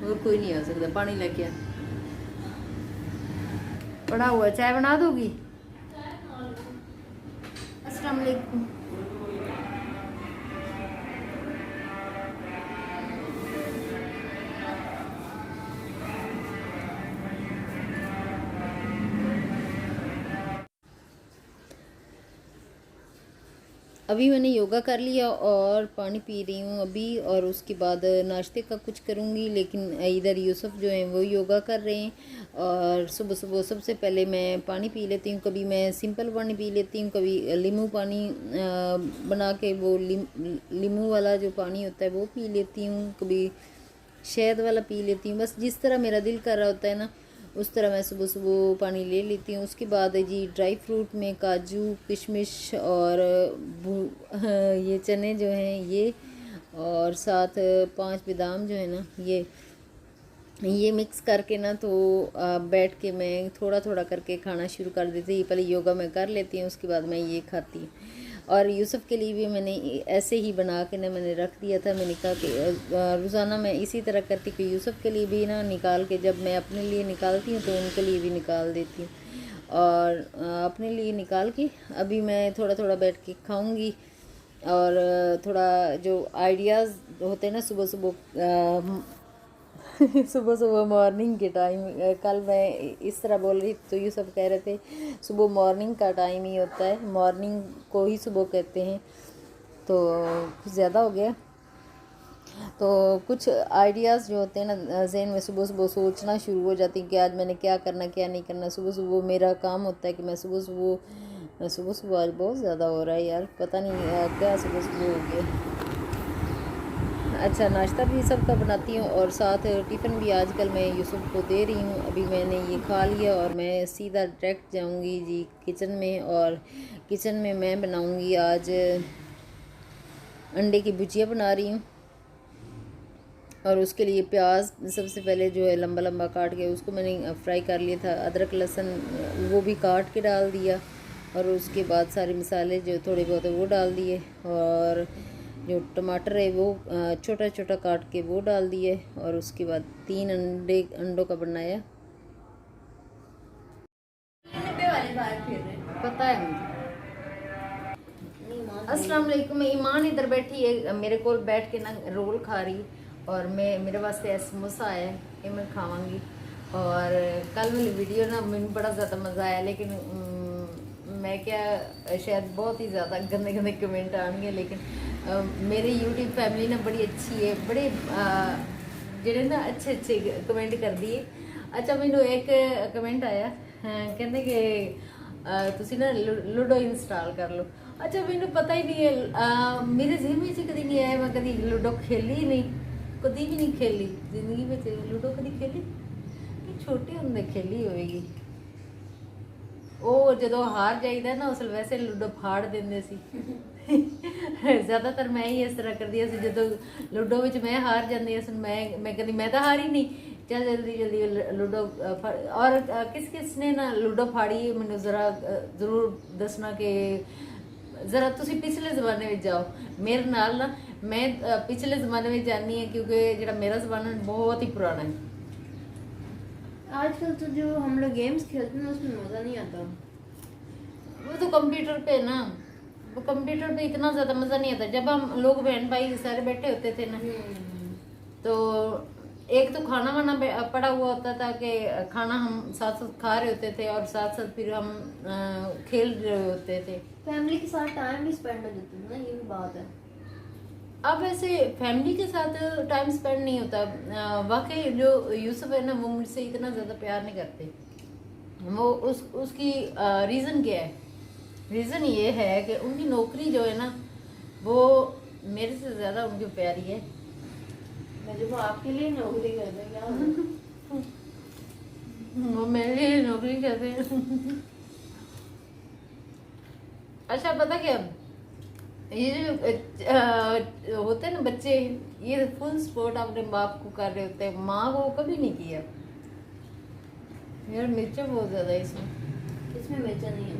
और कोई नहीं आ सकता। पानी लेके आ, पड़ा हुआ, चाय बना दोगी? अस्सलाम वालेकुम। अभी मैंने योगा कर लिया और पानी पी रही हूँ अभी, और उसके बाद नाश्ते का कुछ करूँगी। लेकिन इधर यूसुफ जो हैं वो योगा कर रहे हैं। और सुबह सुबह सबसे पहले मैं पानी पी लेती हूँ। कभी मैं सिंपल पानी पी लेती हूँ, कभी नींबू पानी बना के वो नींबू वाला जो पानी होता है वो पी लेती हूँ, कभी शहद वाला पी लेती हूँ। बस जिस तरह मेरा दिल कर रहा होता है ना, उस तरह मैं सुबह सुबह पानी ले लेती हूँ। उसके बाद जी ड्राई फ्रूट में काजू किशमिश और ये चने जो हैं ये, और साथ 5 बादाम जो है ना ये मिक्स करके ना, तो बैठ के मैं थोड़ा थोड़ा करके खाना शुरू कर देती। पहले योगा मैं कर लेती हूँ, उसके बाद मैं ये खाती हूँ। और यूसुफ के लिए भी मैंने ऐसे ही बना के ना मैंने रख दिया था। मैंने कहा कि रोज़ाना मैं इसी तरह करती कि यूसुफ के लिए भी ना निकाल के, जब मैं अपने लिए निकालती हूँ तो उनके लिए भी निकाल देती हूँ। और अपने लिए निकाल के अभी मैं थोड़ा थोड़ा बैठ के खाऊँगी। और थोड़ा जो आइडियाज़ होते हैं ना सुबह सुबह सुबह सुबह मॉर्निंग के टाइम, कल मैं इस तरह बोल रही तो ये सब कह रहे थे सुबह मॉर्निंग का टाइम ही होता है, मॉर्निंग को ही सुबह कहते हैं। तो कुछ ज़्यादा हो गया। तो कुछ आइडियाज़ जो होते हैं ना ज़हन में, सुबह सुबह सोचना शुरू हो जाती है कि आज मैंने क्या करना क्या नहीं करना। सुबह सुबह मेरा काम होता है कि मैं सुबह सुबह आज बहुत ज़्यादा हो रहा है यार, पता नहीं क्या सुबह सुबह हो गया। अच्छा, नाश्ता भी सबका बनाती हूँ और साथ टिफ़िन भी आजकल मैं यूसुफ को दे रही हूँ। अभी मैंने ये खा लिया और मैं सीधा डायरेक्ट जाऊँगी जी किचन में। और किचन में मैं बनाऊँगी आज अंडे की भुजिया बना रही हूँ। और उसके लिए प्याज सबसे पहले जो है लंबा लंबा काट के उसको मैंने फ्राई कर लिया था। अदरक लहसुन वो भी काट के डाल दिया, और उसके बाद सारे मसाले जो थोड़े बहुत है वो डाल दिए। और जो टमाटर है वो छोटा छोटा काट के वो डाल दिए। और उसके बाद 3 अंडों का बनाया। पता है मुझे। अस्सलाम वालेकुम। ईमान इधर बैठी है मेरे को बैठ के ना रोल खा रही, और मेरे वास्ते समोसा आया है ये मैं खावांगी। और कल वाली वीडियो ना मैंने बड़ा ज़्यादा मज़ा आया, लेकिन मैं क्या, शायद बहुत ही ज़्यादा गंदे गंदे कमेंट आएंगे। लेकिन मेरी यूट्यूब फैमिली ना बड़ी अच्छी है, बड़े ਜਿਹੜੇ ना अच्छे अच्छे कमेंट कर दिए। अच्छा, मैनू एक कमेंट आया कहते कि ਤੁਸੀਂ ना लूडो इंस्टॉल कर लो। अच्छा, मैनू पता ही नहीं है, मेरे ज़हन में कभी नहीं आया, मैं कभी लूडो खेली ही नहीं, कभी भी नहीं खेली जिंदगी में। लूडो कभी खेली छोटे होंदे खेली होएगी। ਉਹ ਜਦੋਂ ਹਾਰ ਜਾਈਦਾ ਨਾ ਉਸ ਵੈਸੇ ਲੂਡੋ ਫਾੜ ਦਿੰਦੇ ਸੀ। ਜ਼ਿਆਦਾਤਰ ਮੈਂ ਹੀ ਇਸ ਤਰ੍ਹਾਂ ਕਰਦੀ ਸੀ, ਜਦੋਂ ਲੂਡੋ ਵਿੱਚ ਮੈਂ ਹਾਰ ਜਾਂਦੀ ਸੀ ਮੈਂ ਕਹਿੰਦੀ ਮੈਂ ਤਾਂ ਹਾਰੀ ਨਹੀਂ, ਚੱਲ ਜਲਦੀ ਜਲਦੀ ਲੂਡੋ। ਔਰ ਕਿਸ ਕਿਸ ਨੇ ਨਾ ਲੂਡੋ ਫਾੜੀ ਮੈਨੂੰ ਜ਼ਰਾ ਜ਼ਰੂਰ ਦੱਸਣਾ ਕਿ ਜ਼ਰਾ ਤੁਸੀਂ ਪਿਛਲੇ ਜ਼ਮਾਨੇ ਵਿੱਚ ਜਾਓ ਮੇਰੇ ਨਾਲ ਨਾ। ਮੈਂ ਪਿਛਲੇ ਜ਼ਮਾਨੇ ਵਿੱਚ ਜਾਣੀ ਹਾਂ ਕਿਉਂਕਿ ਜਿਹੜਾ ਮੇਰਾ ਜ਼ਮਾਨਾ बहुत ही पुराना है। आजकल तो जो हम लोग गेम्स खेलते हैं उसमें मज़ा नहीं आता। वो तो कंप्यूटर पे ना, वो कंप्यूटर पे इतना ज़्यादा मज़ा नहीं आता। जब हम लोग बहन भाई सारे बैठे होते थे ना, तो एक तो खाना वाना पड़ा हुआ होता था कि खाना हम साथ साथ खा रहे होते थे, और साथ साथ फिर हम खेल रहे होते थे। फैमिली के साथ टाइम भी स्पेंड हो जाता है ना, ये भी बात है। अब ऐसे फैमिली के साथ टाइम स्पेंड नहीं होता। वाकई जो यूसुफ है ना वो मुझसे इतना ज़्यादा प्यार नहीं करते। वो उसकी रीज़न क्या है? रीज़न ये है कि उनकी नौकरी जो है ना वो मेरे से ज़्यादा उनको प्यारी है। मैं जब आपके लिए नौकरी कर रही क्या वो मेरे लिए नौकरी करते हैं। अच्छा, पता क्या, ये जो होते हैं ना बच्चे, ये फुल सपोर्ट अपने बाप को कर रहे होते हैं, माँ को कभी नहीं किया। यार मिर्चा बहुत ज़्यादा है इसमें। इसमें मिर्चा नहीं है,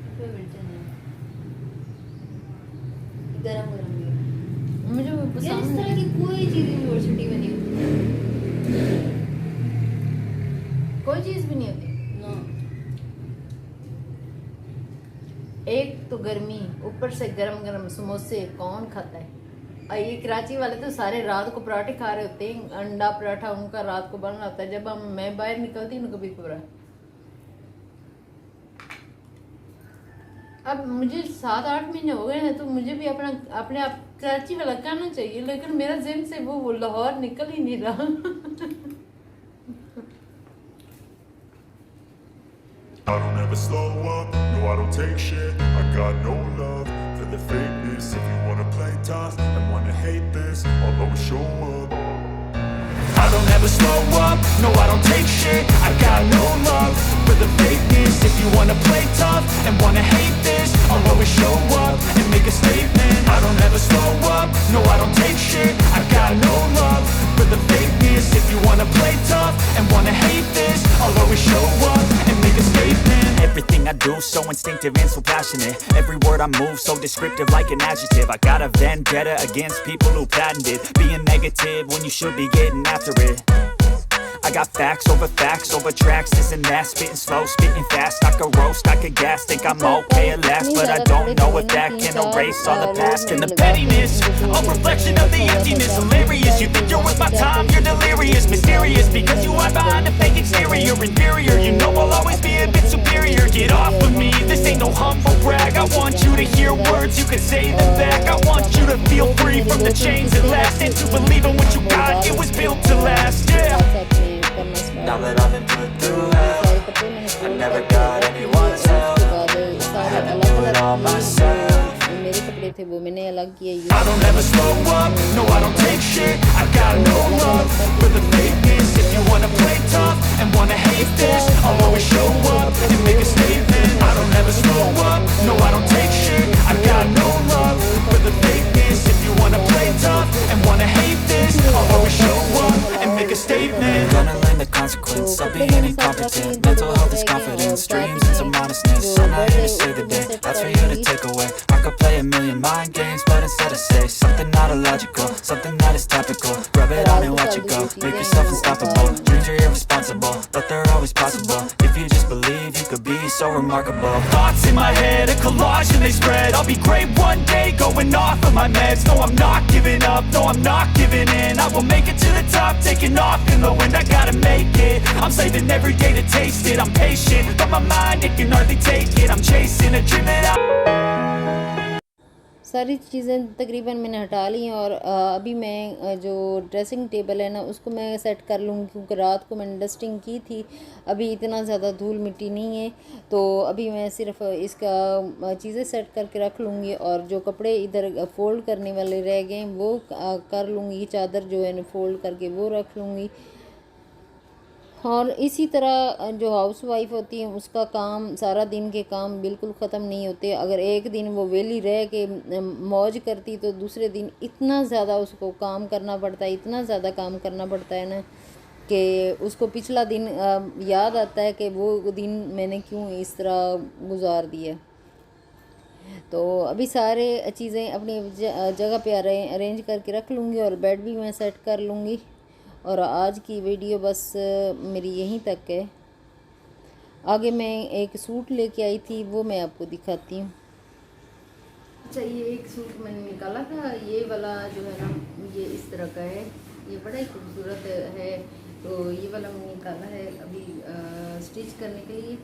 इसमें मिर्चा नहीं है, गरम गरम भी है। मुझे यार इस तरह की कोई चीज़ यूनिवर्सिटी में नहीं होती। भी नहीं होती ना। एक तो गर्मी, ऊपर से गरम गरम समोसे कौन खाता है। और ये कराची वाले तो सारे रात को पराठे खा रहे होते हैं, अंडा पराठा उनका रात को बन रहा होता है, जब मैं बाहर निकलती हूँ कभी कभार। अब मुझे 7-8 महीने हो गए हैं, तो मुझे भी अपने आप कराची वाला कहना चाहिए, लेकिन मेरा ज़हन से वो लाहौर निकल ही नहीं रहा। I don't ever slow up, no I don't take shit. I got no love for the fakeness. If you wanna play tough and wanna hate this, I'll always show up. I don't ever slow up, no I don't take shit. I got no love for the fakeness. If you wanna play tough and wanna hate this, I'll always show up and make a statement. I don't ever slow up, no I don't take shit. I got no love for the fakeness. If you wanna play tough and wanna hate this, I'll always show up and make a statement. Everything I do so instinctive and so passionate. Every word I move so descriptive like an adjective. I got a vendetta against people who patented being negative when you should be getting after it. I got facts over tracks, this and that, spitting slow, spitting fast. I could roast, I could gas, think I'm okay at last, but I don't know if that can erase all the past and the pettiness. A reflection of the emptiness, hilarious. You think you're worth my time, you're delirious, mysterious, because you hide behind a fake exterior. Inferior, you know I'll always be a bit superior. Get off of me, this ain't no humble brag. I want you to hear words, you can say them back. I want you to feel free from the chains that last, and to believe in what you got, it was built to last, yeah. Now that I've been put through hell, I never got anyone's help. I had to do it all myself. मेरे कपड़े थे वो मैंने अलग किए। I don't ever slow up, no I don't take shit. I got no love for the fakeness. If you wanna play tough and wanna hate this, I'll always show up and make a statement. I don't ever slow up, no I don't take shit. I got no love for the fakeness. If you wanna play tough and wanna hate this, I'll always show up and make a statement. Gonna learn the consequence of being incompetent. Mental health is confidence, dreams and some honestness. I'm not here to save the day, that's for you to take away. I could play a million mind games, but instead I say something not illogical, something that is topical. Rub it on and watch it go, make yourself unstoppable. Dreams are irresponsible, but they're always possible. If you just believe, you could be so remarkable. Thoughts in my head, a collage and they spread. I'll be great one day, going off of my meds. No, I'm not giving up, no, I'm not giving in. I will make it to the top, taking off in the wind. I gotta make it, I'm saving every day to taste it. I'm patient, but my mind, it can hardly take it. I'm chasing a dream that I... सारी चीज़ें तकरीबन मैंने हटा ली हैं, और अभी मैं जो ड्रेसिंग टेबल है ना उसको मैं सेट कर लूँगी, क्योंकि रात को मैंने डस्टिंग की थी। अभी इतना ज़्यादा धूल मिट्टी नहीं है, तो अभी मैं सिर्फ इसका चीज़ें सेट करके रख लूँगी, और जो कपड़े इधर फ़ोल्ड करने वाले रह गए वो कर लूँगी। चादर जो है ना फ़ोल्ड करके वो रख लूँगी। और इसी तरह जो हाउस वाइफ होती है उसका काम, सारा दिन के काम बिल्कुल ख़त्म नहीं होते। अगर एक दिन वो वेली रह के मौज करती तो दूसरे दिन इतना ज़्यादा उसको काम करना पड़ता है, इतना ज़्यादा काम करना पड़ता है ना कि उसको पिछला दिन याद आता है कि वो दिन मैंने क्यों इस तरह गुजार दिया। तो अभी सारे चीज़ें अपनी जगह पे अरेंज करके रख लूँगी, और बेड भी मैं सेट कर लूँगी। और आज की वीडियो बस मेरी यहीं तक है। आगे मैं एक सूट लेके आई थी, वो मैं आपको दिखाती हूँ। अच्छा, ये एक सूट मैंने निकाला था, ये वाला जो है ना ये इस तरह का है, ये बड़ा ही खूबसूरत है। तो ये वाला मैंने निकाला है अभी स्टिच करने के लिए।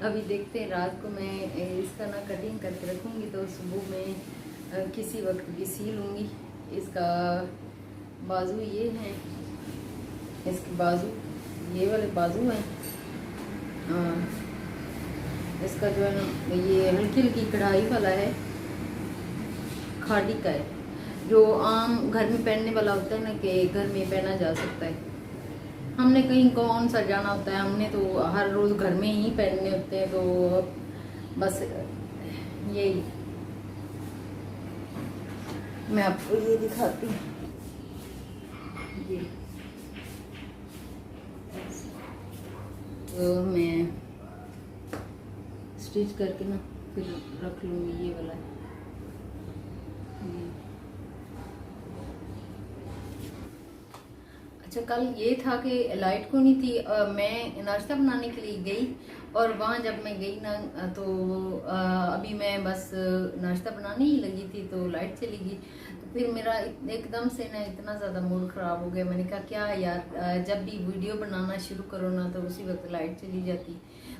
अभी देखते हैं, रात को मैं इसका ना कटिंग करके रखूँगी, तो सुबह में किसी वक्त भी सी लूँगी। इसका बाजू ये हैं, इसके बाजू ये वाले बाजू हैं। इसका जो है ना ये हल्की हल्की कढ़ाई वाला है, खादी का है, जो आम घर में पहनने वाला होता है ना, कि घर में पहना जा सकता है। हमने कहीं कौन सा जाना होता है, हमने तो हर रोज़ घर में ही पहनने होते हैं, तो बस यही मैं आपको ये दिखाती हूँ। ये तो मैं स्टिच करके ना फिर रख लूँगी ये वाला। अच्छा, कल ये था कि लाइट को नहीं थी, मैं नाश्ता बनाने के लिए गई और वहाँ जब मैं गई ना तो अभी मैं बस नाश्ता बनाने ही लगी थी तो लाइट चली गई। तो फिर मेरा एकदम से ना इतना ज़्यादा मूड ख़राब हो गया। मैंने कहा क्या यार, जब भी वीडियो बनाना शुरू करो ना तो उसी वक्त लाइट चली जाती,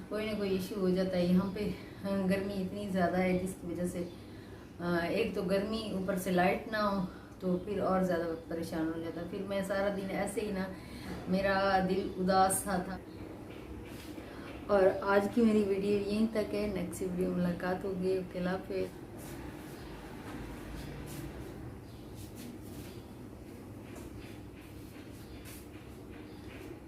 कोई ना कोई इशू हो जाता है। यहाँ पे गर्मी इतनी ज़्यादा है जिसकी वजह से एक तो गर्मी, ऊपर से लाइट ना हो तो फिर और ज़्यादा परेशान हो जाता। फिर मैं सारा दिन ऐसे ही ना, मेरा दिल उदास सा था। और आज की मेरी वीडियो यहीं तक है। नेक्स्ट वीडियो मुलाकात होगी। ओके, अल्लाह हाफ़िज़।